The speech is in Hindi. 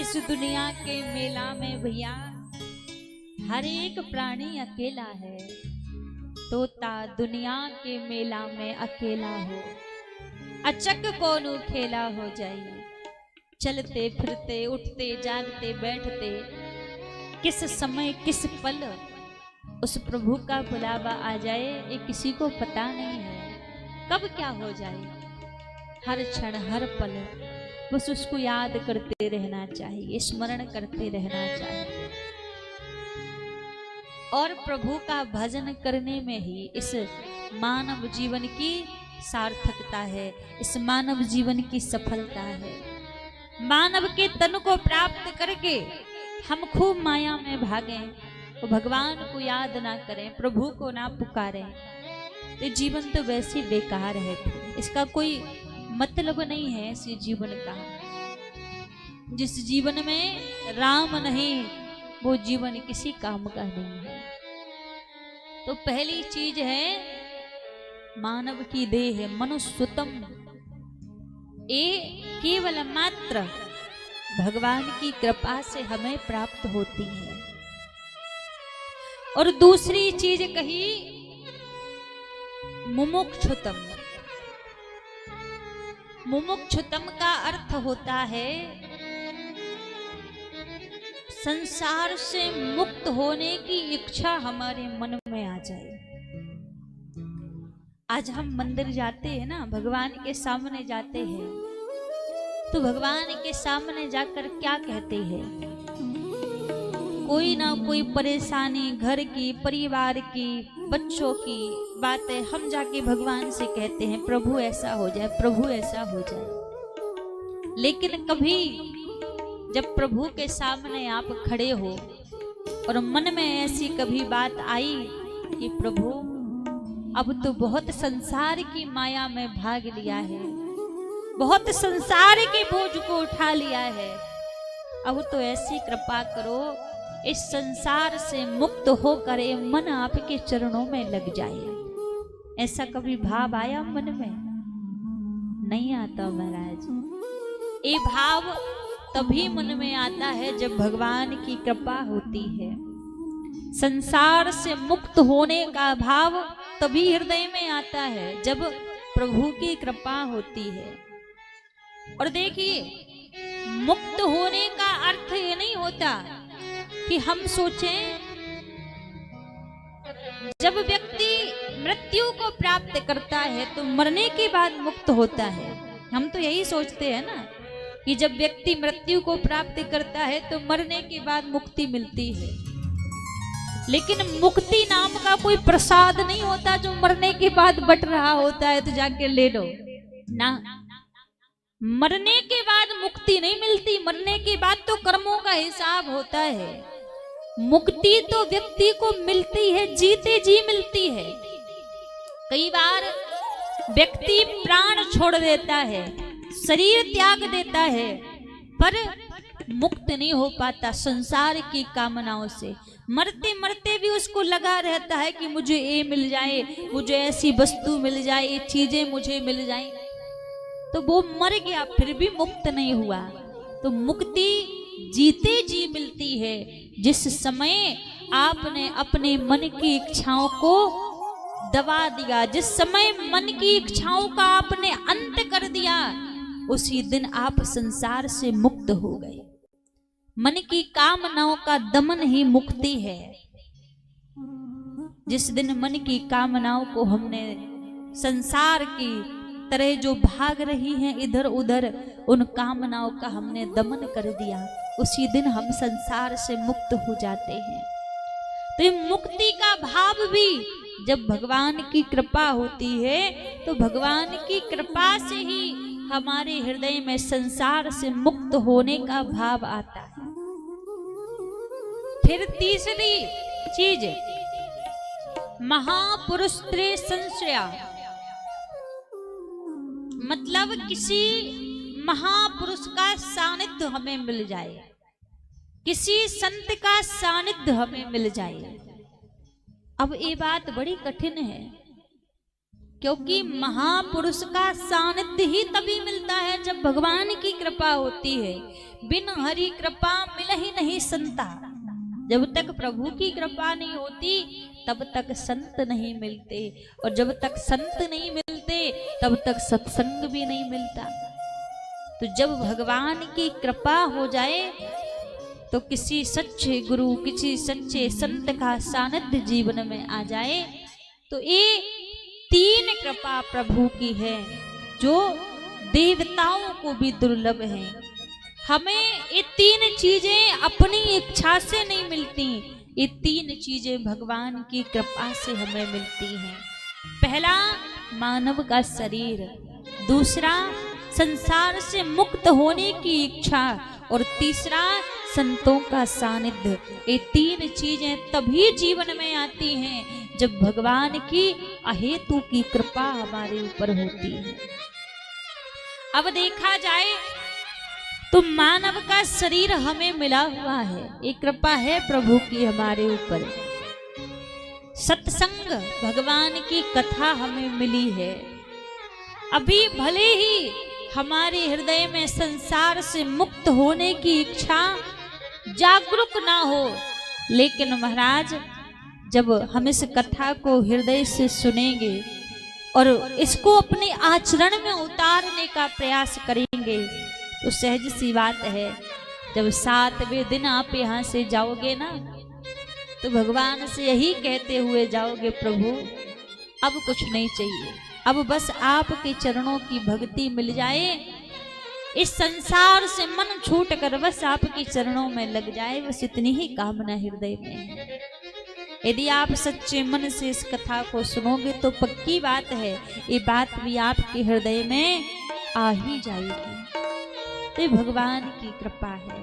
इस दुनिया के मेला में भैया हर एक प्राणी अकेला है। तोता दुनिया के मेला में अकेला हो, अचक कोनु खेला हो जाइए। चलते फिरते उठते जागते बैठते किस समय किस पल उस प्रभु का बुलावा आ जाए ये किसी को पता नहीं है। कब क्या हो जाए, हर क्षण हर पल बस उसको याद करते रहना चाहिए, स्मरण करते रहना चाहिए। और प्रभु का भजन करने में ही इस मानव जीवन की सार्थकता है, इस मानव जीवन की सफलता है। मानव के तन को प्राप्त करके हम खूब माया में भागें, तो भगवान को याद ना करें, प्रभु को ना पुकारें, तो जीवन तो वैसे बेकार है। इसका कोई मतलब नहीं है इस जीवन का। जिस जीवन में राम नहीं वो जीवन किसी काम का नहीं है। तो पहली चीज है मानव की देह है मनुष्यतम, ये केवल मात्र भगवान की कृपा से हमें प्राप्त होती है। और दूसरी चीज कही मुमुक्षुतम। मुमुक्षुतम का अर्थ होता है संसार से मुक्त होने की इच्छा हमारे मन में आ जाए। आज हम मंदिर जाते हैं ना, भगवान के सामने जाते हैं, तो भगवान के सामने जाकर क्या कहते हैं? कोई ना कोई परेशानी घर की, परिवार की, बच्चों की बातें हम जाके भगवान से कहते हैं प्रभु ऐसा हो जाए, प्रभु ऐसा हो जाए। लेकिन कभी जब प्रभु के सामने आप खड़े हो और मन में ऐसी कभी बात आई कि प्रभु अब तो बहुत संसार की माया में भाग लिया है, बहुत संसार के बोझ को उठा लिया है, अब तो ऐसी कृपा करो इस संसार से मुक्त होकर ये मन आपके चरणों में लग जाए। ऐसा कभी भाव आया मन में? नहीं आता महाराज। ये भाव तभी मन में आता है जब भगवान की कृपा होती है। संसार से मुक्त होने का भाव तभी हृदय में आता है जब प्रभु की कृपा होती है। और देखिए, मुक्त होने का अर्थ ये नहीं होता कि हम सोचें जब व्यक्ति मृत्यु को प्राप्त करता है तो मरने के बाद मुक्त होता है। हम तो यही सोचते हैं ना कि जब व्यक्ति मृत्यु को प्राप्त करता है तो मरने के बाद मुक्ति मिलती है। लेकिन मुक्ति नाम का कोई प्रसाद नहीं होता जो मरने के बाद बट रहा होता है तो जाके ले लो ना। मरने के बाद मुक्ति नहीं मिलती, मरने के बाद तो कर्मों का हिसाब होता है। मुक्ति तो व्यक्ति को मिलती है, जीते जी मिलती है। कई बार व्यक्ति प्राण छोड़ देता है, शरीर त्याग देता है, पर मुक्त नहीं हो पाता संसार की कामनाओं से। मरते मरते भी उसको लगा रहता है कि मुझे ये मिल जाए, मुझे ऐसी वस्तु मिल जाए, ये चीजें मुझे मिल जाए, तो वो मर गया फिर भी मुक्त नहीं हुआ। तो मुक्ति जीते जी मिलती है। जिस समय आपने अपने मन की इच्छाओं को दबा दिया, जिस समय मन की इच्छाओं का आपने अंत कर दिया, उसी दिन आप संसार से मुक्त हो गए। मन की कामनाओं का दमन ही मुक्ति है। जिस दिन मन की कामनाओं को हमने संसार की तरह जो भाग रही हैं इधर उधर, उन कामनाओं का हमने दमन कर दिया, उसी दिन हम संसार से मुक्त हो जाते हैं। तो ये मुक्ति का भाव भी जब भगवान की कृपा होती है तो भगवान की कृपा से ही हमारे हृदय में संसार से मुक्त होने का भाव आता है। फिर तीसरी चीज महापुरुष त्रे संश्रया, मतलब किसी महापुरुष का सानिध्य हमें मिल जाए, किसी संत का सानिध्य हमें मिल जाए। अब ये बात बड़ी कठिन है क्योंकि महापुरुष का सानिध्य ही तभी मिलता है जब भगवान की कृपा होती है। बिन हरि कृपा मिल ही नहीं संता। जब तक प्रभु की कृपा नहीं होती तब तक संत नहीं मिलते, और जब तक संत नहीं मिलते तब तक सत्संग भी नहीं मिलता। तो जब भगवान की कृपा हो जाए तो किसी सच्चे गुरु, किसी सच्चे संत का सानिध्य जीवन में आ जाए तो ये तीन कृपा प्रभु की है जो देवताओं को भी दुर्लभ है। हमें ये तीन चीजें अपनी इच्छा से नहीं मिलती, ये तीन चीजें भगवान की कृपा से हमें मिलती हैं। पहला मानव का शरीर, दूसरा संसार से मुक्त होने की इच्छा, और तीसरा संतों का सानिध्य। ये तीन चीजें तभी जीवन में आती हैं जब भगवान की अहेतु की कृपा हमारे ऊपर होती है। अब देखा जाए तो मानव का शरीर हमें मिला हुआ है, एक कृपा है प्रभु की हमारे ऊपर। सत्संग, भगवान की कथा हमें मिली है। अभी भले ही हमारे हृदय में संसार से मुक्त होने की इच्छा जागरूक ना हो, लेकिन महाराज जब हम इस कथा को हृदय से सुनेंगे और इसको अपने आचरण में उतारने का प्रयास करेंगे तो सहज सी बात है, जब 7वें दिन आप यहाँ से जाओगे ना तो भगवान से यही कहते हुए जाओगे, प्रभु अब कुछ नहीं चाहिए, अब बस आपके चरणों की भक्ति मिल जाए, इस संसार से मन छूट कर बस आपके चरणों में लग जाए, बस इतनी ही कामना हृदय में है। यदि आप सच्चे मन से इस कथा को सुनोगे तो पक्की बात है ये बात भी आपके हृदय में आ ही जाएगी। तो भगवान की कृपा है।